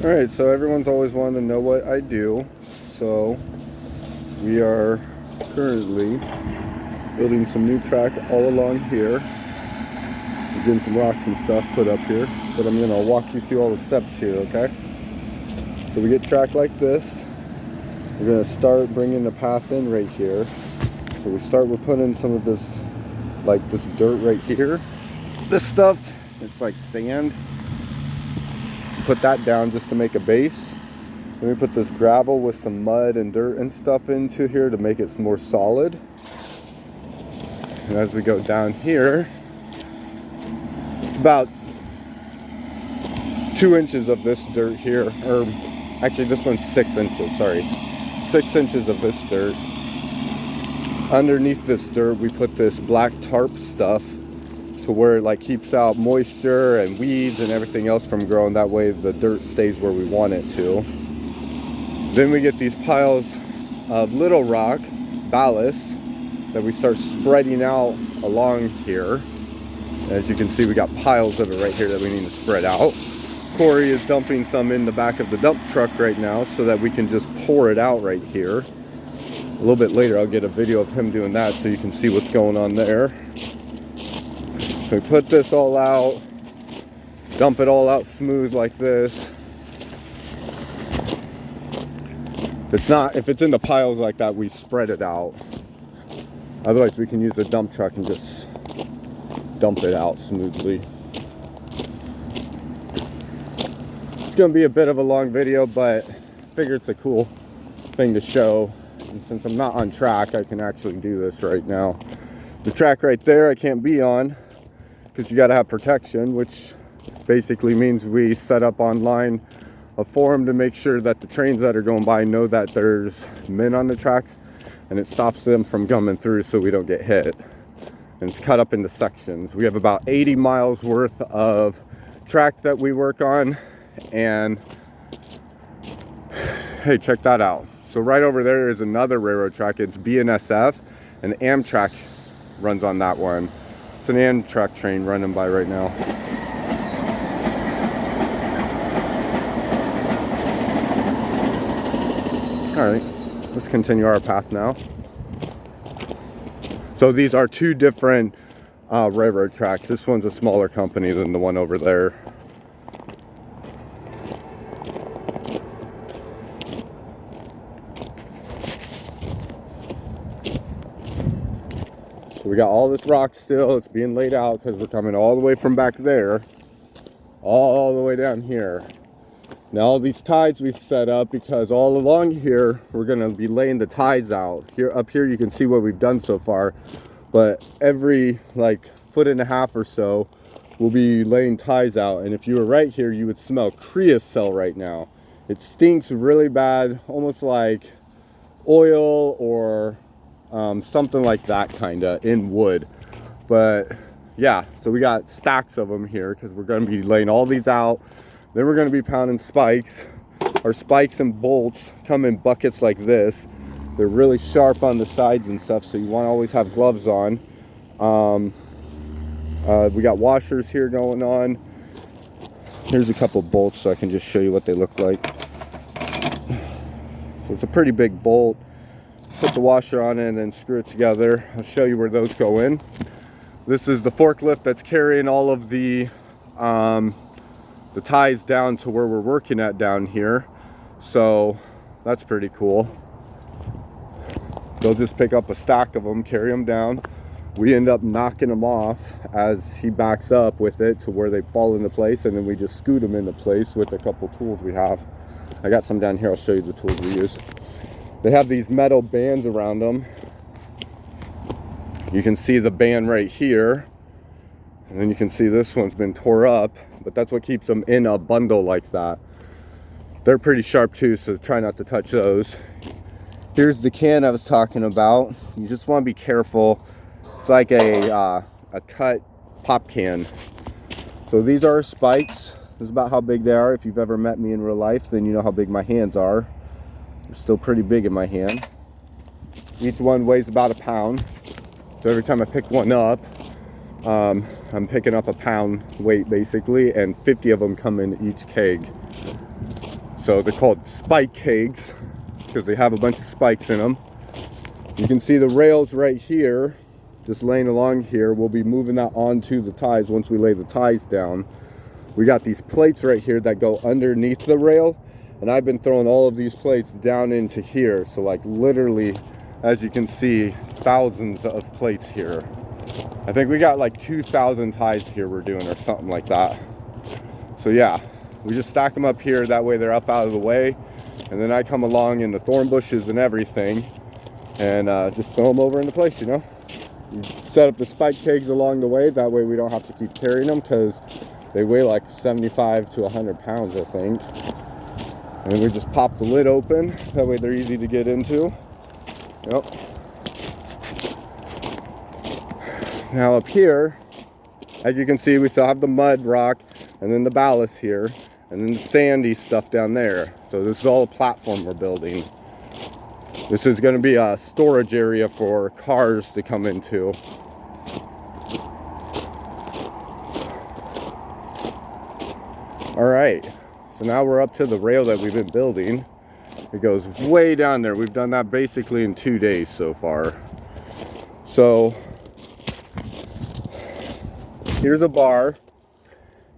Alright, so everyone's always wanted to know what I do. So we are currently building some new track all along here. We're getting some rocks and stuff put up here, but I'm gonna walk you through all the steps here, okay? So we get track like this. We're gonna start bringing the path in right here. So we start with putting some of this, like this dirt right here. This stuff, it's like sand. Put that down just to make a base. Then we put this gravel with some mud and dirt and stuff into here to make it more solid. And as we go down here, it's about 2 inches of this dirt here, or actually this one's 6 inches, sorry. 6 inches of this dirt. Underneath this dirt, we put this black tarp stuff to where it like keeps out moisture and weeds and everything else from growing. That way the dirt stays where we want it to. Then we get these piles of little rock, ballast, that we start spreading out along here. As you can see, we got piles of it right here that we need to spread out. Corey is dumping some in the back of the dump truck right now so that we can just pour it out right here. A little bit later I'll get a video of him doing that so you can see what's going on there. So we put this all out, dump it all out smooth like this. If it's in the piles like that, we spread it out. Otherwise we can use the dump truck and just dump it out smoothly. It's gonna be a bit of a long video, but I figure it's a cool thing to show. And since I'm not on track, I can actually do this right now. The track right there I can't be on because you gotta have protection, which basically means we set up online a forum to make sure that the trains that are going by know that there's men on the tracks, and it stops them from coming through so we don't get hit. And it's cut up into sections. We have about 80 miles worth of track that we work on, and hey, check that out. So right over there is another railroad track. It's BNSF, and Amtrak runs on that one. It's an Amtrak train running by right now. All right, let's continue our path now. So these are two different railroad tracks. This one's a smaller company than the one over there. So we got all this rock still. It's being laid out because we're coming all the way from back there, all the way down here. Now all these ties we've set up because all along here we're gonna be laying the ties out. Here up here you can see what we've done so far, but every like 1.5 feet or so we'll be laying ties out. And if you were right here, you would smell creosote right now. It stinks really bad, almost like oil or something like that, kinda in wood. But yeah, so we got stacks of them here because we're gonna be laying all these out. Then we're going to be pounding spikes. Our spikes and bolts come in buckets like this. They're really sharp on the sides and stuff, so you want to always have gloves on. We got washers here going on. Here's a couple bolts so I can just show you what they look like. So it's a pretty big bolt. Put the washer on it and then screw it together. I'll show you where those go in. This is the forklift that's carrying all of the ties down to where we're working at down here. So that's pretty cool. They'll just pick up a stack of them, carry them down. We end up knocking them off as he backs up with it to where they fall into place, and then we just scoot them into place with a couple tools we have. I got some down here. I'll show you the tools we use. They have these metal bands around them. You can see the band right here, and then you can see this one's been tore up, but that's what keeps them in a bundle like that. They're pretty sharp too, so try not to touch those. Here's the can I was talking about. You just want to be careful. It's like a cut pop can. So these are spikes. This is about how big they are. If you've ever met me in real life, then you know how big my hands are. They're still pretty big in my hand. Each one weighs about a pound. So every time I pick one up, I'm picking up a pound weight basically, and 50 of them come in each keg. So they're called spike kegs because they have a bunch of spikes in them. You can see the rails right here, just laying along here. We'll be moving that onto the ties once we lay the ties down. We got these plates right here that go underneath the rail, and I've been throwing all of these plates down into here. So like literally, as you can see, thousands of plates here. I think we got like 2,000 ties here we're doing or something like that. So yeah, we just stack them up here, that way they're up out of the way. And then I come along in the thorn bushes and everything and just throw them over into place, you know. You set up the spike kegs along the way, that way we don't have to keep carrying them because they weigh like 75 to 100 pounds, I think. And we just pop the lid open, that way they're easy to get into. Yep. Now up here, as you can see, we still have the mud rock and then the ballast here and then the sandy stuff down there. So this is all a platform we're building. This is going to be a storage area for cars to come into. All right, so now we're up to the rail that we've been building. It goes way down there. We've done that basically in 2 days so far. So here's a bar,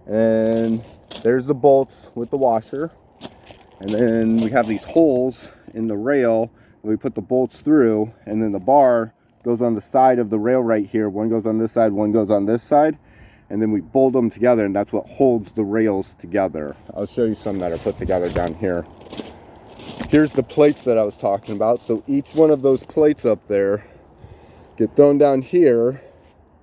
and there's the bolts with the washer. And then we have these holes in the rail that we put the bolts through, and then the bar goes on the side of the rail right here. One goes on this side, one goes on this side, and then we bolt them together, and that's what holds the rails together. I'll show you some that are put together down here. Here's the plates that I was talking about. So each one of those plates up there get thrown down here,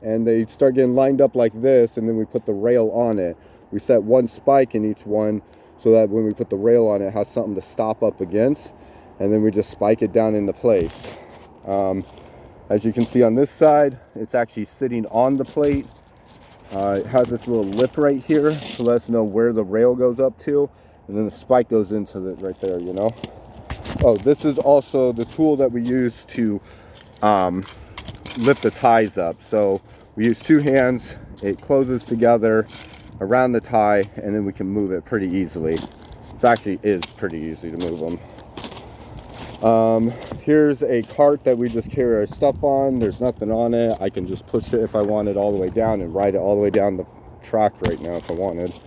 and they start getting lined up like this, and then we put the rail on it. We set one spike in each one so that when we put the rail on it, it has something to stop up against, and then we just spike it down into place. As you can see on this side, it's actually sitting on the plate. It has this little lip right here to let us know where the rail goes up to, and then the spike goes into it right there, you know. Oh, this is also the tool that we use to lift the ties up. So we use 2 hands, it closes together around the tie, and then we can move it pretty easily. It actually is pretty easy to move them. Here's a cart that we just carry our stuff on. There's nothing on it. I can just push it if I want it all the way down and ride it all the way down the track right now if I wanted.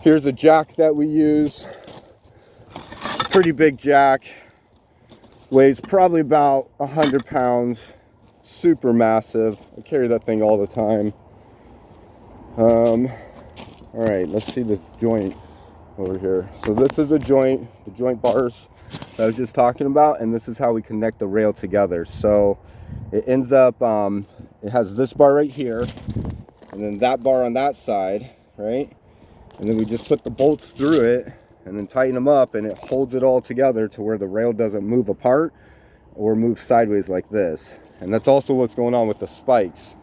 Here's a jack that we use. Pretty big jack. Weighs probably about 100 pounds. Super massive. I carry that thing all the time. All right, let's see this joint over here. So this is a joint, the joint bars that I was just talking about, and this is how we connect the rail together. So it ends up, it has this bar right here, and then that bar on that side, right? And then we just put the bolts through it and then tighten them up, and it holds it all together to where the rail doesn't move apart or move sideways like this. And that's also what's going on with the spikes.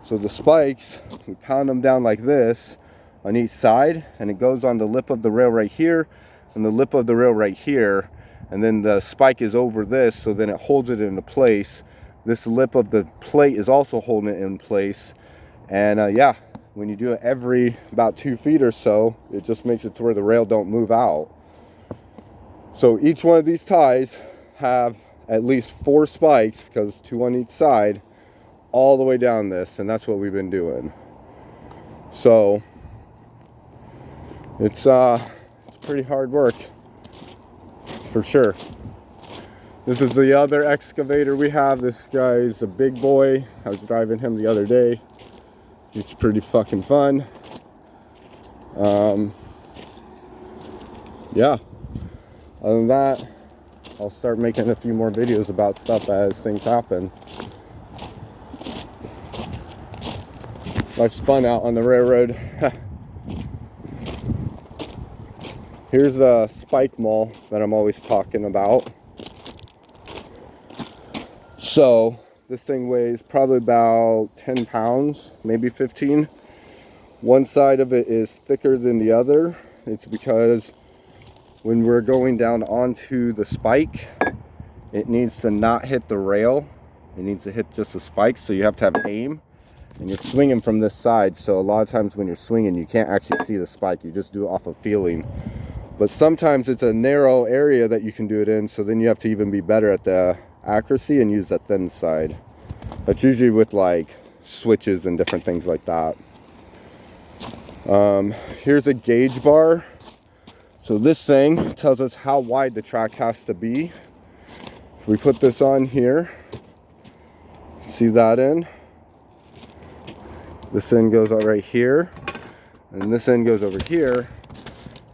So the spikes, we pound them down like this on each side, and it goes on the lip of the rail right here and the lip of the rail right here, and then the spike is over this, so then it holds it into place. This lip of the plate is also holding it in place. And yeah, when you do it every about 2 feet or so, it just makes it to where the rail don't move out. So each one of these ties have at least 4 spikes, because 2 on each side, all the way down this, and that's what we've been doing. So it's pretty hard work for sure. This is the other excavator we have. This guy's a big boy. I was driving him the other day. It's pretty fucking fun. Yeah, other than that, I'll start making a few more videos about stuff as things happen. Life's fun out on the railroad. Here's a spike maul that I'm always talking about. So this thing weighs probably about 10 pounds, maybe 15. One side of it is thicker than the other. It's because when we're going down onto the spike, it needs to not hit the rail. It needs to hit just the spike, so you have to have aim. And you're swinging from this side, so a lot of times when you're swinging, you can't actually see the spike. You just do it off of feeling. But sometimes it's a narrow area that you can do it in, so then you have to even be better at the accuracy and use the thin side. That's usually with like switches and different things like that. Here's a gauge bar. So this thing tells us how wide the track has to be. We put this on here. See that end? This end goes out right here, and this end goes over here.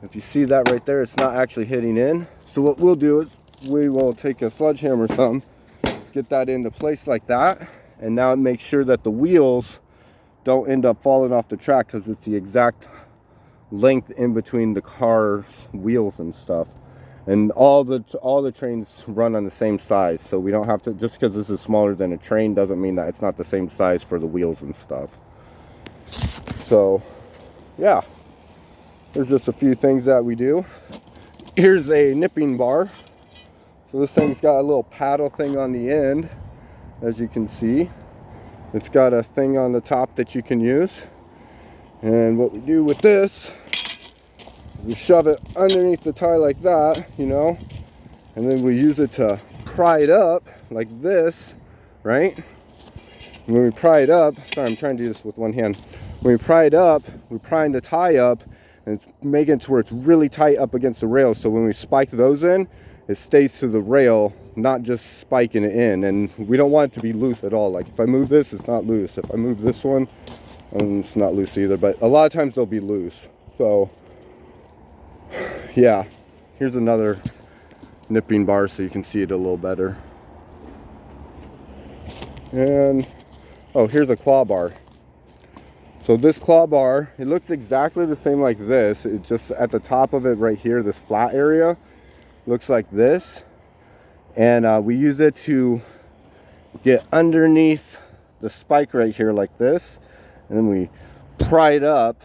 If you see that right there, it's not actually hitting in. So what we'll do is we will take a sledgehammer or something, get that into place like that, and now it makes sure that the wheels don't end up falling off the track, because it's the exact length in between the car's wheels and stuff. And all the trains run on the same size, so we don't have to, just because this is smaller than a train doesn't mean that it's not the same size for the wheels and stuff. So yeah, there's just a few things that we do. Here's a nipping bar. So this thing's got a little paddle thing on the end, as you can see. It's got a thing on the top that you can use. And what we do with this is we shove it underneath the tie like that, you know, and then we use it to pry it up like this, right? And when we pry it up, sorry, I'm trying to do this with one hand. When we pry it up, we're prying the tie up, and it's making it to where it's really tight up against the rail. So when we spike those in, it stays to the rail, not just spiking it in. And we don't want it to be loose at all. Like if I move this, it's not loose. If I move this one, it's not loose either. But a lot of times they'll be loose. So yeah, here's another nipping bar so you can see it a little better. And oh, here's a claw bar. So this claw bar, it looks exactly the same like this. It just at the top of it right here, this flat area, looks like this. And we use it to get underneath the spike right here like this. And then we pry it up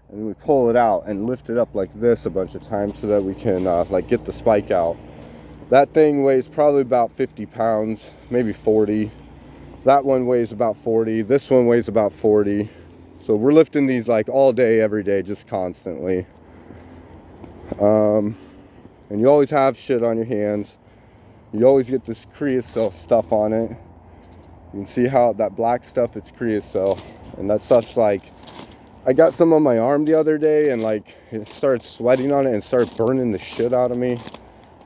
and we pull it out and lift it up like this a bunch of times so that we can like get the spike out. That thing weighs probably about 50 pounds, maybe 40. That one weighs about 40. This one weighs about 40. So we're lifting these like all day, every day, just constantly. And you always have shit on your hands. You always get this creosote stuff on it. You can see how that black stuff, it's creosote. And that stuff's like, I got some on my arm the other day and like it started sweating on it and started burning the shit out of me.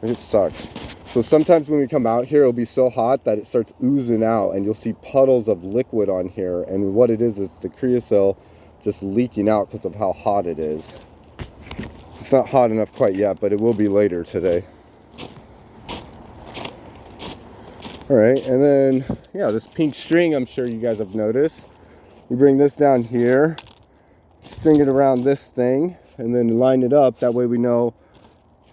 It sucks. So sometimes when we come out here, it'll be so hot that it starts oozing out and you'll see puddles of liquid on here. And what it is the creosote just leaking out because of how hot it is. It's not hot enough quite yet, but it will be later today. All right, and then, yeah, this pink string, I'm sure you guys have noticed. We bring this down here, string it around this thing, and then line it up. That way we know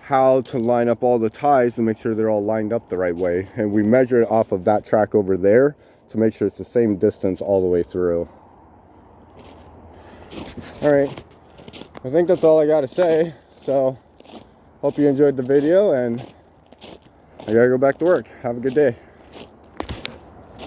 how to line up all the ties to make sure they're all lined up the right way. And we measure it off of that track over there to make sure it's the same distance all the way through. All right, I think that's all I got to say. So hope you enjoyed the video, and I gotta go back to work. Have a good day.